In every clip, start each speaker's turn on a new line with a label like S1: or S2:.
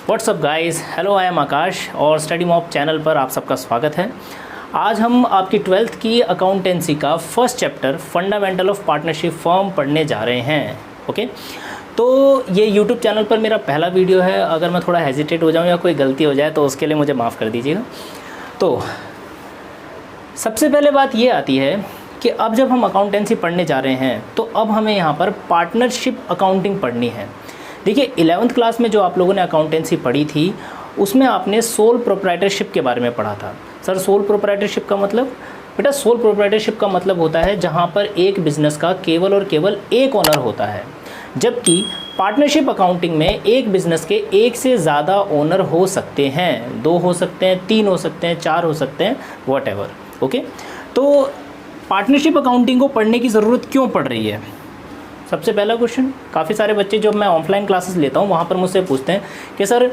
S1: WhatsApp guys, hello, I am Akash और study mob channel पर आप सबका स्वागत है। आज हम आपकी 12th की अकाउंटेंसी का first chapter fundamental of partnership firm पढ़ने जा रहे हैं। ओके, तो ये यूट्यूब चैनल पर मेरा पहला वीडियो है। अगर मैं थोड़ा हेजिटेट हो जाऊँ या कोई गलती हो जाए तो उसके लिए मुझे माफ़ कर दीजिएगा। तो सबसे पहले बात ये आती है कि अब जब हम अकाउंटेंसी पढ़ने जा रहे हैं तो अब हमें यहाँ पर पार्टनरशिप अकाउंटिंग पढ़नी है। देखिए 11th क्लास में जो आप लोगों ने अकाउंटेंसी पढ़ी थी उसमें आपने सोल प्रोप्राइटरशिप के बारे में पढ़ा था। सर सोल प्रोप्राइटरशिप का मतलब? बेटा सोल प्रोप्राइटरशिप का मतलब होता है जहाँ पर एक बिज़नेस का केवल और केवल एक ओनर होता है, जबकि पार्टनरशिप अकाउंटिंग में एक बिज़नेस के एक से ज़्यादा ओनर हो सकते हैं, 2 हो सकते हैं, 3 हो सकते हैं, 4 हो सकते हैं, व्हाटएवर। ओके, तो पार्टनरशिप अकाउंटिंग को पढ़ने की ज़रूरत क्यों पड़ रही है? सबसे पहला क्वेश्चन, काफ़ी सारे बच्चे जब मैं ऑफलाइन क्लासेस लेता हूँ वहाँ पर मुझसे पूछते हैं कि सर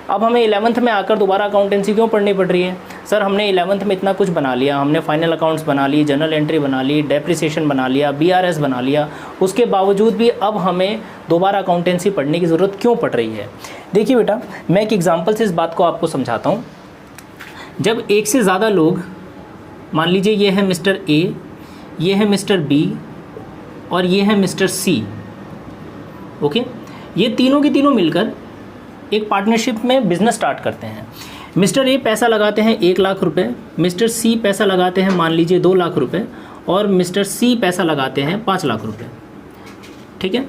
S1: अब हमें 11th में आकर दोबारा अकाउंटेंसी क्यों पढ़नी पड़ रही है? सर हमने 11th में इतना कुछ बना लिया, हमने फाइनल अकाउंट्स बना ली, जनरल एंट्री बना ली, डेप्रिसिएशन बना लिया, BRS बना लिया, उसके बावजूद भी अब हमें दोबारा अकाउंटेंसी पढ़ने की ज़रूरत क्यों पड़ रही है? देखिए बेटा, मैं एक एग्जाम्पल से इस बात को आपको समझाता हूँ। जब एक से ज़्यादा लोग, मान लीजिए ये है मिस्टर A, ये है मिस्टर B और ये है मिस्टर C, ओके, ये तीनों के तीनों मिलकर एक पार्टनरशिप में बिज़नेस स्टार्ट करते हैं। मिस्टर A पैसा लगाते हैं 1 लाख रुपए, मिस्टर C पैसा लगाते हैं मान लीजिए 2 लाख रुपए और मिस्टर C पैसा लगाते हैं 5 लाख रुपए। ठीक है,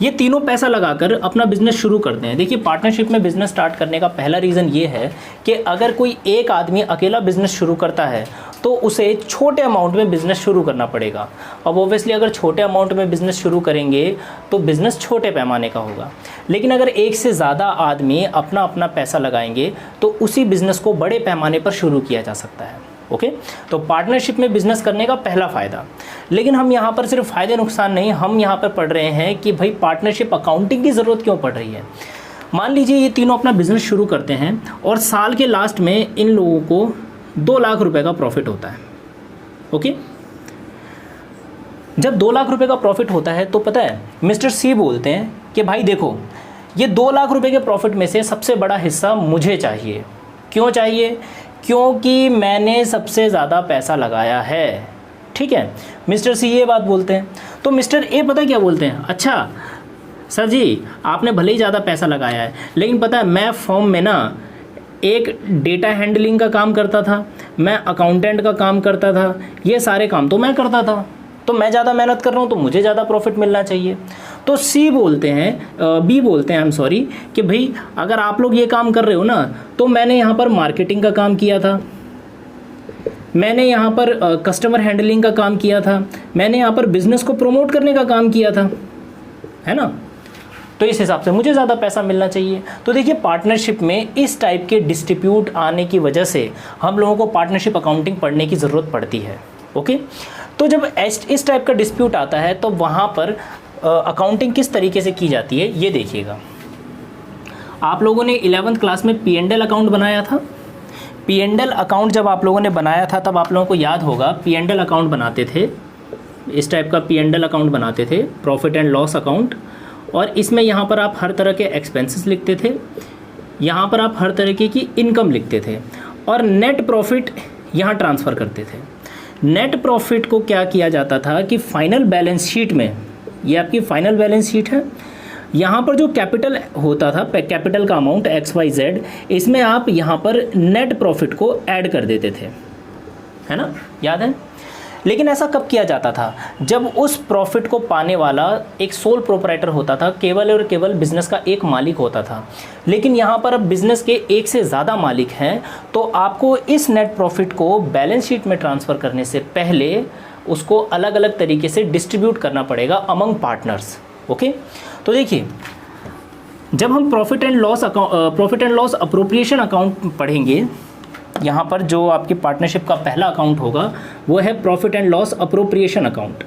S1: ये तीनों पैसा लगाकर अपना बिज़नेस शुरू करते हैं। देखिए पार्टनरशिप में बिज़नेस स्टार्ट करने का पहला रीज़न ये है कि अगर कोई एक आदमी अकेला बिज़नेस शुरू करता है तो उसे छोटे अमाउंट में बिज़नेस शुरू करना पड़ेगा। अब ओब्वियसली अगर छोटे अमाउंट में बिज़नेस शुरू करेंगे तो बिज़नेस छोटे पैमाने का होगा, लेकिन अगर एक से ज़्यादा आदमी अपना अपना पैसा लगाएंगे तो उसी बिज़नेस को बड़े पैमाने पर शुरू किया जा सकता है। ओके, तो पार्टनरशिप में बिज़नेस करने का पहला फ़ायदा। लेकिन हम यहाँ पर सिर्फ फ़ायदे नुकसान नहीं, हम यहाँ पर पढ़ रहे हैं कि भाई पार्टनरशिप अकाउंटिंग की ज़रूरत क्यों पड़ रही है। मान लीजिए ये तीनों अपना बिज़नेस शुरू करते हैं और साल के लास्ट में इन लोगों को 2 लाख रुपए का प्रॉफिट होता है। ओके, जब 2 लाख रुपए का प्रॉफिट होता है तो पता है मिस्टर C बोलते हैं कि भाई देखो ये 2 लाख रुपए के प्रॉफिट में से सबसे बड़ा हिस्सा मुझे चाहिए। क्यों चाहिए? क्योंकि मैंने सबसे ज़्यादा पैसा लगाया है। ठीक है, मिस्टर C ये बात बोलते हैं। तो मिस्टर A पता क्या बोलते हैं, अच्छा सर जी आपने भले ही ज़्यादा पैसा लगाया है, लेकिन पता है मैं फर्म में ना एक डेटा हैंडलिंग का काम करता था, मैं अकाउंटेंट का काम करता था, ये सारे काम तो मैं करता था, तो मैं ज़्यादा मेहनत कर रहा हूँ तो मुझे ज़्यादा प्रॉफिट मिलना चाहिए। तो B बोलते हैं आई एम सॉरी कि भाई अगर आप लोग ये काम कर रहे हो ना तो मैंने यहाँ पर मार्केटिंग का काम किया था, मैंने यहाँ पर कस्टमर हैंडलिंग का काम किया था, मैंने यहाँ पर बिज़नेस को प्रमोट करने का काम किया था, है ना, तो इस हिसाब से मुझे ज़्यादा पैसा मिलना चाहिए। तो देखिए पार्टनरशिप में इस टाइप के डिस्ट्रीब्यूट आने की वजह से हम लोगों को पार्टनरशिप अकाउंटिंग पढ़ने की ज़रूरत पड़ती है। ओके, तो जब इस टाइप का डिस्प्यूट आता है तो वहाँ पर अकाउंटिंग किस तरीके से की जाती है ये देखिएगा। आप लोगों ने 11th क्लास में P&L अकाउंट बनाया था। P&L अकाउंट जब आप लोगों ने बनाया था तब आप लोगों को याद होगा P&L अकाउंट बनाते थे, इस टाइप का P&L अकाउंट बनाते थे, प्रॉफिट एंड लॉस अकाउंट, और इसमें यहाँ पर आप हर तरह के एक्सपेंसेस लिखते थे, यहाँ पर आप हर तरीके की इनकम लिखते थे और नेट प्रॉफिट यहाँ ट्रांसफ़र करते थे। नेट प्रॉफिट को क्या किया जाता था कि फाइनल बैलेंस शीट में, ये आपकी फाइनल बैलेंस शीट है, यहाँ पर जो कैपिटल होता था, कैपिटल का अमाउंट XYZ, इसमें आप यहाँ पर नेट प्रॉफिट को ऐड कर देते थे, है ना, याद है। लेकिन ऐसा कब किया जाता था? जब उस प्रॉफिट को पाने वाला एक सोल प्रोप्राइटर होता था, केवल और केवल बिज़नेस का एक मालिक होता था। लेकिन यहाँ पर अब बिज़नेस के एक से ज़्यादा मालिक हैं, तो आपको इस नेट प्रॉफिट को बैलेंस शीट में ट्रांसफ़र करने से पहले उसको अलग अलग तरीके से डिस्ट्रीब्यूट करना पड़ेगा अमंग पार्टनर्स। ओके, तो देखिए जब हम profit and loss appropriation account पढ़ेंगे, यहाँ पर जो आपकी पार्टनरशिप का पहला अकाउंट होगा वो है profit and loss appropriation account.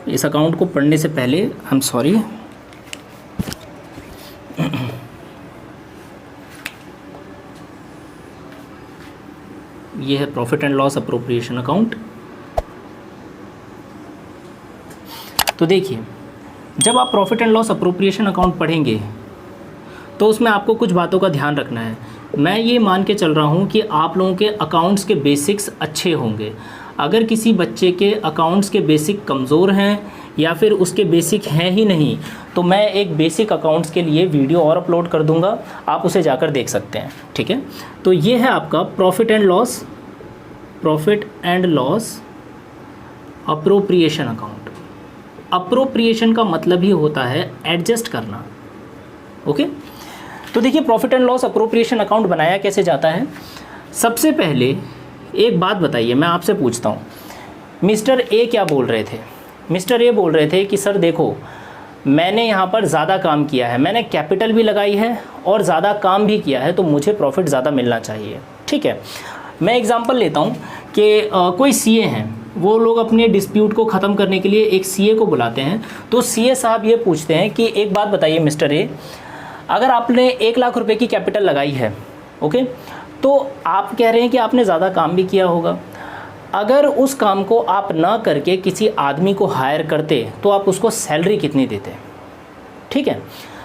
S1: इस अकाउंट को पढ़ने से पहले आई एम सॉरी, ये है profit and loss appropriation account. तो देखिए जब आप profit and loss appropriation account पढ़ेंगे तो उसमें आपको कुछ बातों का ध्यान रखना है। मैं ये मान के चल रहा हूँ कि आप लोगों के अकाउंट्स के बेसिक्स अच्छे होंगे। अगर किसी बच्चे के अकाउंट्स के बेसिक कमज़ोर हैं या फिर उसके बेसिक हैं ही नहीं, तो मैं एक बेसिक अकाउंट्स के लिए वीडियो और अपलोड कर दूंगा, आप उसे जाकर देख सकते हैं। ठीक है, तो ये है आपका profit and loss appropriation account. Appropriation का मतलब ही होता है एडजस्ट करना। ओके, तो देखिए profit and loss appropriation account बनाया कैसे जाता है। सबसे पहले एक बात बताइए, मैं आपसे पूछता हूँ, मिस्टर ए क्या बोल रहे थे? मिस्टर ए बोल रहे थे कि सर देखो, मैंने यहाँ पर ज़्यादा काम किया है, मैंने कैपिटल भी लगाई है और ज़्यादा काम भी किया है, तो मुझे प्रॉफिट ज़्यादा मिलना चाहिए। ठीक है, मैं एग्जांपल लेता हूँ कि कोई सीए हैं, वो लोग अपने डिस्प्यूट को ख़त्म करने के लिए एक सीए को बुलाते हैं। तो सीए साहब ये पूछते हैं कि एक बात बताइए मिस्टर ए, अगर आपने 1 लाख रुपए की कैपिटल लगाई है, ओके, तो आप कह रहे हैं कि आपने ज़्यादा काम भी किया होगा। अगर उस काम को आप ना करके किसी आदमी को हायर करते तो आप उसको सैलरी कितनी देते? ठीक है,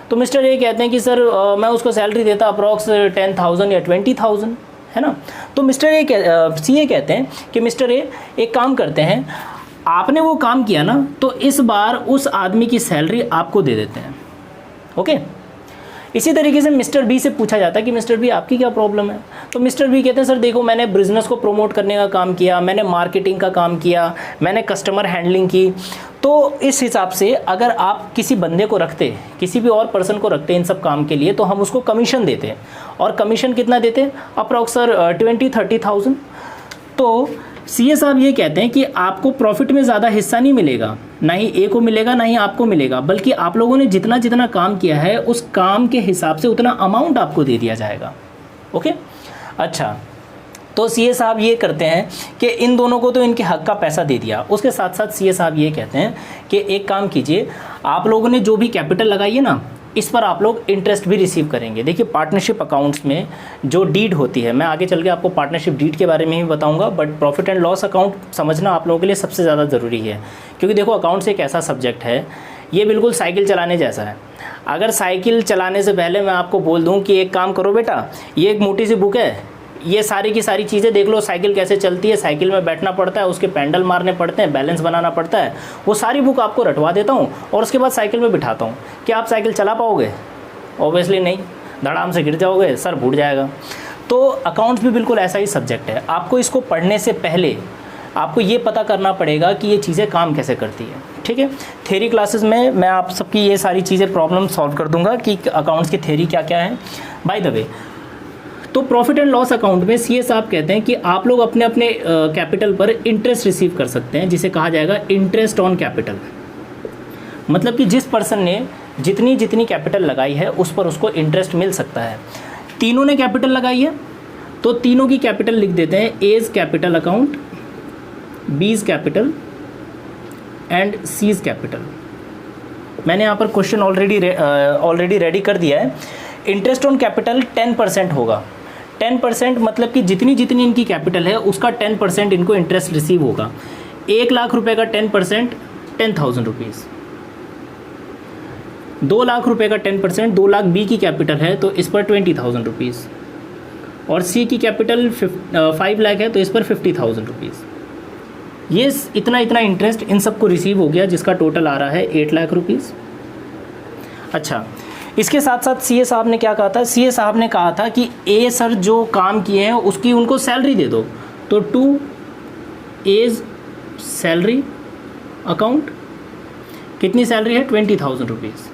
S1: तो मिस्टर ए कहते हैं कि सर मैं उसको सैलरी देता अप्रॉक्स 10,000 या 20,000, है ना। तो मिस्टर ए सीए कहते हैं कि मिस्टर ए एक काम करते हैं, आपने वो काम किया ना, तो इस बार उस आदमी की सैलरी आपको दे देते हैं। ओके, इसी तरीके से मिस्टर बी से पूछा जाता है कि मिस्टर बी आपकी क्या प्रॉब्लम है? तो मिस्टर बी कहते हैं सर देखो, मैंने बिज़नेस को प्रमोट करने का काम किया, मैंने मार्केटिंग का काम किया, मैंने कस्टमर हैंडलिंग की। तो इस हिसाब से अगर आप किसी बंदे को रखते, किसी भी और पर्सन को रखते इन सब काम के लिए, तो हम उसको कमीशन देते। और कमीशन कितना देते? Approx sir 20-30,000। तो सीए साहब ये कहते हैं कि आपको प्रॉफिट में ज़्यादा हिस्सा नहीं मिलेगा, ना ही ए को मिलेगा ना ही आपको मिलेगा, बल्कि आप लोगों ने जितना जितना काम किया है उस काम के हिसाब से उतना अमाउंट आपको दे दिया जाएगा। ओके, अच्छा, तो सीए साहब ये करते हैं कि इन दोनों को तो इनके हक का पैसा दे दिया, उसके साथ साथ सीए साहब ये कहते हैं कि एक काम कीजिए, आप लोगों ने जो भी कैपिटल लगाई है ना, इस पर आप लोग इंटरेस्ट भी रिसीव करेंगे। देखिए पार्टनरशिप अकाउंट्स में जो डीड होती है, मैं आगे चल के आपको पार्टनरशिप डीड के बारे में ही बताऊंगा, but profit and loss account समझना आप लोगों के लिए सबसे ज़्यादा ज़रूरी है, क्योंकि देखो अकाउंट्स एक ऐसा सब्जेक्ट है, ये बिल्कुल साइकिल चलाने जैसा है। अगर साइकिल चलाने से पहले मैं आपको बोल दूँ कि एक काम करो बेटा, ये एक मोटी सी बुक है, ये सारी की सारी चीज़ें देख लो, साइकिल कैसे चलती है, साइकिल में बैठना पड़ता है, उसके पैडल मारने पड़ते हैं, बैलेंस बनाना पड़ता है, वो सारी बुक आपको रटवा देता हूँ और उसके बाद साइकिल में बिठाता हूँ। क्या आप साइकिल चला पाओगे? ऑब्वियसली नहीं, धड़ाम से गिर जाओगे, सर फूट जाएगा। तो अकाउंट्स भी बिल्कुल ऐसा ही सब्जेक्ट है। आपको इसको पढ़ने से पहले आपको ये पता करना पड़ेगा कि ये चीज़ें काम कैसे करती है। ठीक है, थ्योरी क्लासेस में मैं आप सबकी ये सारी चीज़ें प्रॉब्लम सॉल्व कर दूंगा कि अकाउंट्स की थ्योरी क्या क्या है। बाय द वे, तो प्रॉफिट एंड लॉस अकाउंट में सीए साहब कहते हैं कि आप लोग अपने अपने कैपिटल पर इंटरेस्ट रिसीव कर सकते हैं, जिसे कहा जाएगा इंटरेस्ट ऑन कैपिटल। मतलब कि जिस पर्सन ने जितनी जितनी कैपिटल लगाई है उस पर उसको इंटरेस्ट मिल सकता है। तीनों ने कैपिटल लगाई है तो तीनों की कैपिटल लिख देते हैं, as capital account, B's capital and C's capital. मैंने यहाँ पर क्वेश्चन ऑलरेडी रेडी कर दिया है। इंटरेस्ट ऑन कैपिटल 10% होगा। 10% मतलब कि जितनी जितनी इनकी कैपिटल है उसका 10% इनको इंटरेस्ट रिसीव होगा। 1 लाख रुपए का 10% 10,000 रुपीज़। 2 लाख रुपए का 10%, 2 लाख बी की कैपिटल है तो इस पर 20,000 रुपीज़, और सी की कैपिटल 5 लाख है तो इस पर 50,000 रुपीज़। ये इतना इतना इंटरेस्ट इन सबको रिसीव हो गया, जिसका टोटल आ रहा है 8 लाख रुपीज़। अच्छा, इसके साथ साथ सीए साहब ने क्या कहा था? सीए साहब ने कहा था कि ए सर जो काम किए हैं उसकी उनको सैलरी दे दो, तो 2 एज सैलरी अकाउंट, कितनी सैलरी है? 20,000 रुपीज़।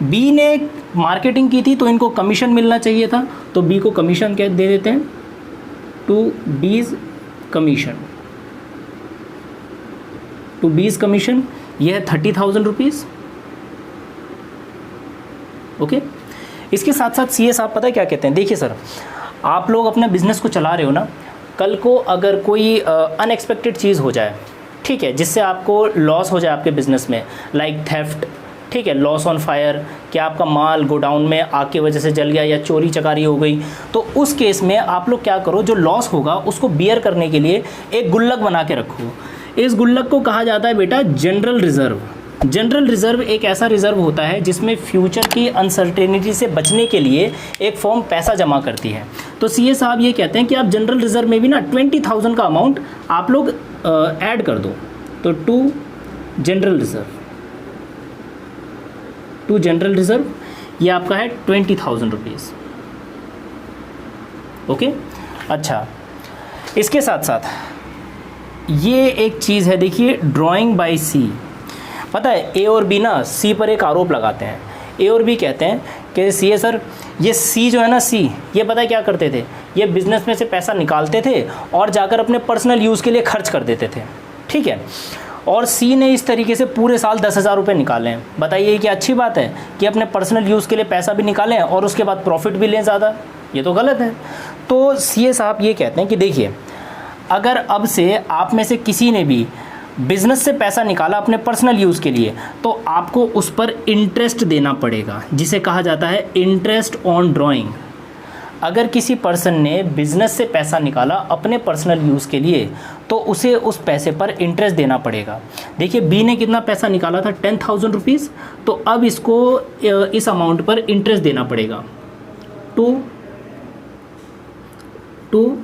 S1: बी ने मार्केटिंग की थी तो इनको कमीशन मिलना चाहिए था, तो बी को कमीशन क्या दे देते हैं? 2 बीज कमीशन, 2 बीज कमीशन, यह है 30,000 रुपीज़। ओके, इसके साथ साथ सीए साहब पता है क्या कहते हैं? देखिए सर, आप लोग अपना बिजनेस को चला रहे हो ना, कल को अगर कोई अनएक्सपेक्टेड चीज़ हो जाए, ठीक है, जिससे आपको लॉस हो जाए आपके बिजनेस में, लाइक थेफ्ट, ठीक है, लॉस ऑन फायर, कि आपका माल गोडाउन में आग की वजह से जल गया या चोरी चकारी हो गई, तो उस केस में आप लोग क्या करो, जो लॉस होगा उसको बियर करने के लिए एक गुल्लक बना के रखो। इस गुल्लक को कहा जाता है बेटा जनरल रिजर्व। जनरल रिजर्व एक ऐसा रिजर्व होता है जिसमें फ्यूचर की अनसर्टेनिटी से बचने के लिए एक फर्म पैसा जमा करती है। तो सीए साहब ये कहते हैं कि आप जनरल रिजर्व में भी ना 20,000 का अमाउंट आप लोग ऐड कर दो। तो टू जनरल रिजर्व ये आपका है 20,000 रुपीज़। ओके, अच्छा, इसके साथ साथ ये एक चीज़ है, देखिए ड्राइंग बाय सी। पता है ए और बी ना सी पर एक आरोप लगाते हैं। ए और बी कहते हैं कि सी सर ये सी जो है ना, सी ये पता है क्या करते थे, ये बिज़नेस में से पैसा निकालते थे और जाकर अपने पर्सनल यूज़ के लिए खर्च कर देते थे, ठीक है। और सी ने इस तरीके से पूरे साल 10,000 रुपये निकाले हैं। बताइए कि अच्छी बात है कि अपने पर्सनल यूज़ के लिए पैसा भी निकालें और उसके बाद प्रॉफिट भी लें ज़्यादा? ये तो गलत है। तो सीए साहब ये कहते हैं कि देखिए, अगर अब से आप में से किसी ने भी बिज़नेस से पैसा निकाला अपने पर्सनल यूज़ के लिए, तो आपको उस पर इंटरेस्ट देना पड़ेगा, जिसे कहा जाता है इंटरेस्ट ऑन ड्राइंग। अगर किसी पर्सन ने बिज़नेस से पैसा निकाला अपने पर्सनल यूज़ के लिए, तो उसे उस पैसे पर इंटरेस्ट देना पड़ेगा। देखिए बी ने कितना पैसा निकाला था, 10,000 रुपीज़, तो अब इसको इस अमाउंट पर इंटरेस्ट देना पड़ेगा। टू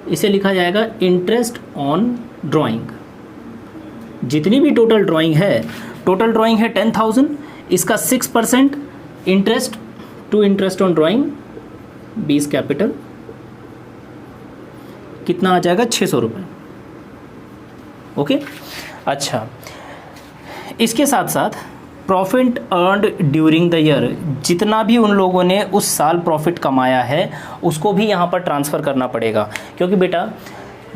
S1: इसे लिखा जाएगा इंटरेस्ट ऑन ड्राइंग। जितनी भी टोटल ड्राइंग है 10,000, इसका 6% interest to interest on drawing, 20 capital, कितना आ जाएगा 600 रुपये। ओके, अच्छा, इसके साथ साथ profit earned during the year, जितना भी उन लोगों ने उस साल प्रॉफिट कमाया है उसको भी यहाँ पर ट्रांसफ़र करना पड़ेगा, क्योंकि बेटा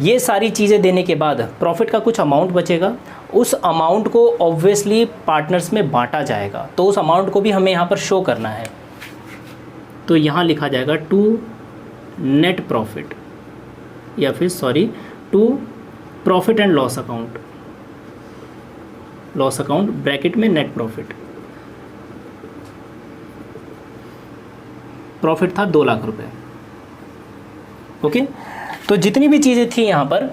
S1: ये सारी चीज़ें देने के बाद प्रॉफिट का कुछ अमाउंट बचेगा, उस अमाउंट को ऑब्वियसली पार्टनर्स में बांटा जाएगा, तो उस अमाउंट को भी हमें यहाँ पर शो करना है। तो यहाँ लिखा जाएगा टू नेट प्रॉफिट, या फिर sorry to profit and loss account, bracket में नेट प्रॉफिट। प्रॉफिट था 2 लाख रुपए। ओके, तो जितनी भी चीज़ें थी यहाँ पर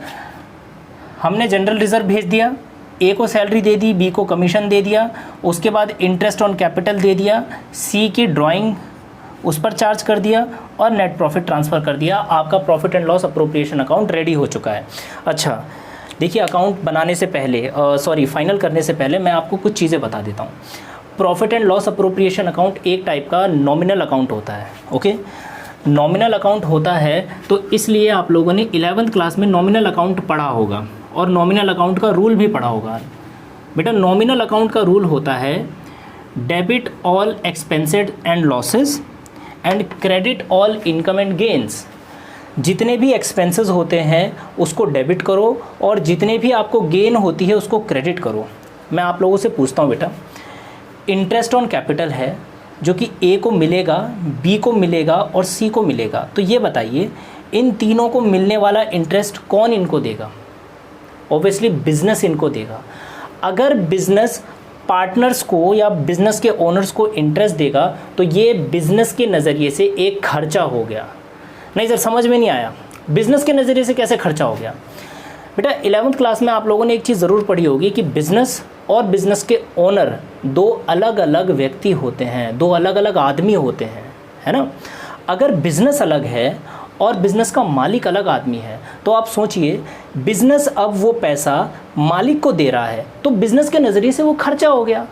S1: हमने जनरल रिजर्व भेज दिया, ए को सैलरी दे दी, बी को कमीशन दे दिया, उसके बाद इंटरेस्ट ऑन कैपिटल दे दिया, सी की ड्राइंग उस पर चार्ज कर दिया और नेट प्रॉफिट ट्रांसफ़र कर दिया। आपका profit and loss appropriation account ready हो चुका है। अच्छा, देखिए अकाउंट बनाने से पहले फाइनल करने से पहले मैं आपको कुछ चीज़ें बता देता हूँ। Profit and loss appropriation account एक टाइप का नॉमिनल अकाउंट होता है। ओके, नॉमिनल अकाउंट होता है तो इसलिए आप लोगों ने 11th क्लास में नॉमिनल अकाउंट पढ़ा होगा और नॉमिनल अकाउंट का रूल भी पढ़ा होगा। बेटा नॉमिनल अकाउंट का रूल होता है debit all expenses and losses and credit all income and gains. जितने भी एक्सपेंसेस होते हैं उसको डेबिट करो और जितने भी आपको गेन होती है उसको क्रेडिट करो। मैं आप लोगों से पूछता हूँ बेटा, इंटरेस्ट ऑन कैपिटल है जो कि ए को मिलेगा, बी को मिलेगा और सी को मिलेगा, तो ये बताइए इन तीनों को मिलने वाला इंटरेस्ट कौन इनको देगा? ऑब्वियसली बिजनेस इनको देगा। अगर बिजनेस पार्टनर्स को या बिजनेस के ओनर्स को इंटरेस्ट देगा तो ये बिजनेस के नज़रिए से एक खर्चा हो गया। नहीं सर समझ में नहीं आया, बिजनेस के नज़रिए से कैसे खर्चा हो गया? बेटा 11th क्लास में आप लोगों ने एक चीज़ ज़रूर पढ़ी होगी कि बिजनेस और बिजनेस के ओनर दो अलग अलग व्यक्ति होते हैं, दो अलग अलग आदमी होते हैं, है ना। अगर बिजनेस अलग है और बिजनेस का मालिक अलग आदमी है तो आप सोचिए बिजनेस अब वो पैसा मालिक को दे रहा है तो बिजनेस के नज़रिए से वो खर्चा हो गया,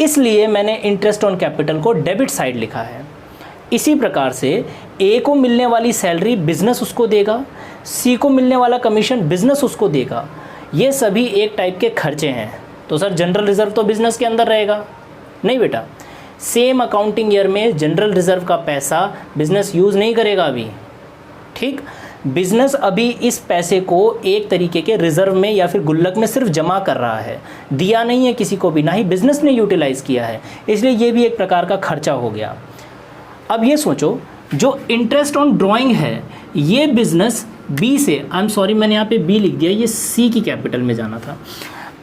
S1: इसलिए मैंने इंटरेस्ट ऑन कैपिटल को डेबिट साइड लिखा है। इसी प्रकार से ए को मिलने वाली सैलरी बिजनेस उसको देगा, सी को मिलने वाला कमीशन बिजनेस उसको देगा, ये सभी एक टाइप के खर्चे हैं। तो सर जनरल रिजर्व तो बिजनेस के अंदर रहेगा? नहीं बेटा, सेम अकाउंटिंग ईयर में जनरल रिजर्व का पैसा बिजनेस यूज़ नहीं करेगा अभी, ठीक। बिजनेस अभी इस पैसे को एक तरीके के रिजर्व में या फिर गुल्लक में सिर्फ जमा कर रहा है, दिया नहीं है किसी को भी, ना ही बिजनेस ने यूटिलाइज़ किया है, इसलिए ये भी एक प्रकार का खर्चा हो गया। अब ये सोचो जो इंटरेस्ट ऑन ड्राइंग है ये बिजनेस बी से, आई एम सॉरी मैंने यहाँ पे बी लिख दिया, ये सी की कैपिटल में जाना था।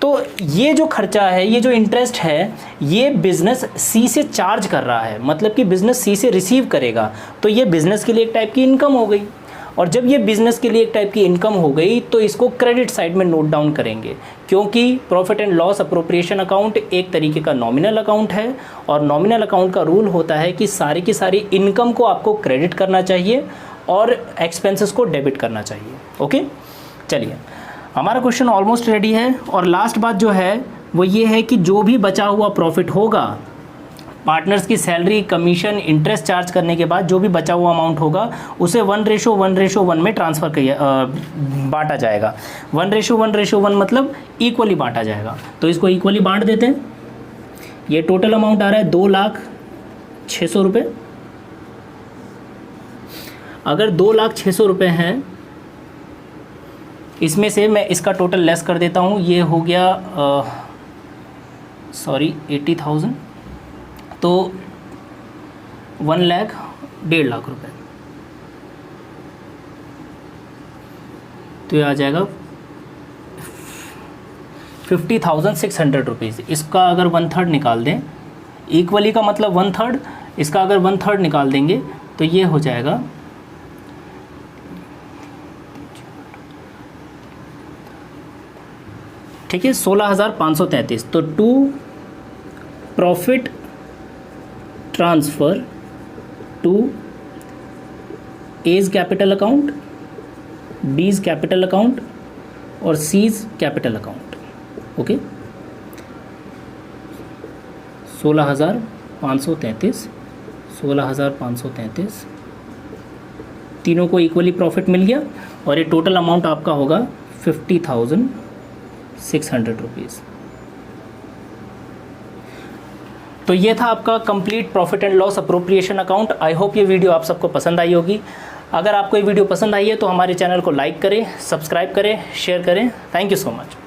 S1: तो ये जो खर्चा है, ये जो इंटरेस्ट है, ये बिज़नेस सी से चार्ज कर रहा है, मतलब कि बिज़नेस सी से रिसीव करेगा, तो ये बिज़नेस के लिए एक टाइप की इनकम हो गई। और जब ये बिज़नेस के लिए एक टाइप की इनकम हो गई तो इसको क्रेडिट साइड में नोट डाउन करेंगे, क्योंकि profit and loss appropriation account एक तरीके का नॉमिनल अकाउंट है और नॉमिनल अकाउंट का रूल होता है कि सारी की सारी इनकम को आपको क्रेडिट करना चाहिए और एक्सपेंसेस को डेबिट करना चाहिए। ओके, चलिए हमारा क्वेश्चन ऑलमोस्ट रेडी है और लास्ट बात जो है वो ये है कि जो भी बचा हुआ प्रॉफिट होगा पार्टनर्स की सैलरी, कमीशन, इंटरेस्ट चार्ज करने के बाद जो भी बचा हुआ अमाउंट होगा उसे 1:1:1 में ट्रांसफ़र बांटा जाएगा। 1:1:1 मतलब इक्वली बांटा जाएगा, तो इसको इक्वली बांट देते हैं। ये टोटल अमाउंट आ रहा है 2,06,000 रुपये। अगर 2,06,000 रुपये हैं, इसमें से मैं इसका टोटल लेस कर देता हूँ, ये हो गया 80,000, तो 1,01,50,000 रुपये, तो ये आ जाएगा 50,600 रुपीज़। इसका अगर 1/3 निकाल दें, इक्वली का मतलब 1/3, इसका अगर 1/3 निकाल देंगे तो ये हो जाएगा ठीक है 16,533। तो to profit transfer to as capital account, B's capital account और सीज कैपिटल अकाउंट। ओके, 16,533 तीनों को इक्वली प्रॉफिट मिल गया और ये टोटल अमाउंट आपका होगा 50,600 रुपीज़। तो ये था आपका complete profit and loss appropriation account. I hope ये वीडियो आप सबको पसंद आई होगी। अगर आपको ये वीडियो पसंद आई है तो हमारे चैनल को लाइक करें, सब्सक्राइब करें, शेयर करें। Thank you so much.